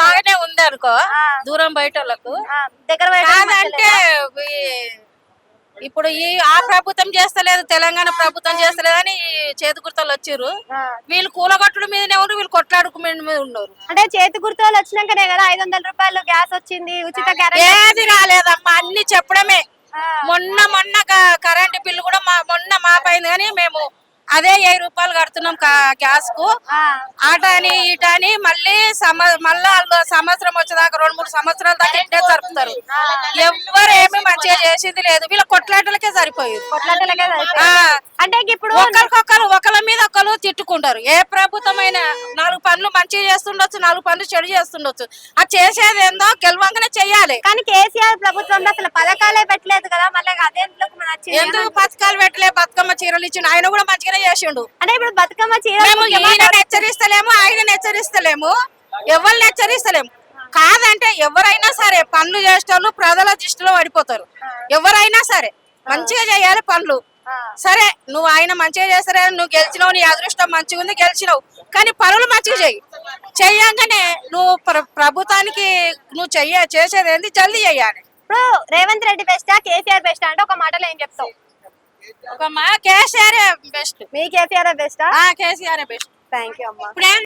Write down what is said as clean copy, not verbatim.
బాగానే ఉంది అనుకో దూరం బయట వాళ్ళకు దగ్గర కాదంటే ఇప్పుడు ఆ ప్రభుత్వం చేస్తలేదు, తెలంగాణ ప్రభుత్వం చేస్తలేదు అని చేతి గుర్తలు వచ్చిర్రు. వీళ్ళు కూలగొట్టుడు మీదనే ఉన్నారు, వీళ్ళు కొట్లాడుకు మీద ఉన్నారు. అంటే చేతి గుర్తులు వచ్చినాకనే కదా 500 రూపాయలు గ్యాస్ వచ్చింది, ఉచిత ఏది రాలేదమ్మా, అన్ని చెప్పడమే. మొన్న కరెంట్ బిల్లు కూడా మొన్న మాపైంది కానీ మేము అదే 1000 రూపాయలు కడుతున్నాం గ్యాస్ కు. ఆటని ఈటని మళ్ళీ సంవత్సరం వచ్చేదాకా 2-3 సంవత్సరాల దాకా ఇట్టే జరుపుతారు. ఎవ్వరు ఏమి మంచిగా చేసేది లేదు, వీళ్ళ కొట్లాటలకే సరిపోయింది. అంటే ఇప్పుడు ఒకరి మీద ఒకరు తిట్టుకుంటారు. ఏ ప్రభుత్వం అయినా 4 పనులు మంచిగా చేస్తుండొచ్చు, 4 పనులు చెడు చేస్తుండొచ్చు. అది చేసేది ఏందో గెలవంగానే చెయ్యాలి. కానీ కేసీఆర్ ప్రభుత్వంలో అసలు పథకాలే పెట్టలేదు కదా, మళ్ళీ అదే ఎందుకు పథకాలు పెట్టలే? బతుకమ్మ చీరలు ఇచ్చిండు, ఆయన కూడా మంచిగానే చేసిండు. అంటే ఇప్పుడు బతుకమ్మ చీరలు హెచ్చరిస్తలేము, ఆయన హెచ్చరిస్తలేము, ఎవరిని హెచ్చరిస్తలేము. కాదంటే ఎవరైనా సరే పనులు చేసేటోళ్ళు ప్రజల దృష్టిలో పడిపోతారు. ఎవరైనా సరే మంచిగా చేయాలి పనులు. సరే నువ్వు ఆయన మంచిగా చేస్తారే, నువ్వు గెలిచినావు, నీ అదృష్టం మంచిగా ఉంది, గెలిచినావు. కానీ పనులు మంచిగా చెయ్యంగానే నువ్వు ప్రభుత్వానికి నువ్వు చేసేది ఏంది జల్దీ చెయ్యాలి. ఇప్పుడు రేవంత్ రెడ్డి బెస్టా కేసీఆర్ బెస్టా అంటే ఒక మాటలో ఏం చెప్తావు? కేసీఆర్ బెస్ట్. మీ కేసీఆర్ బెస్టా? కేసీఆర్ బెస్ట్. థ్యాంక్ యూ అమ్మా.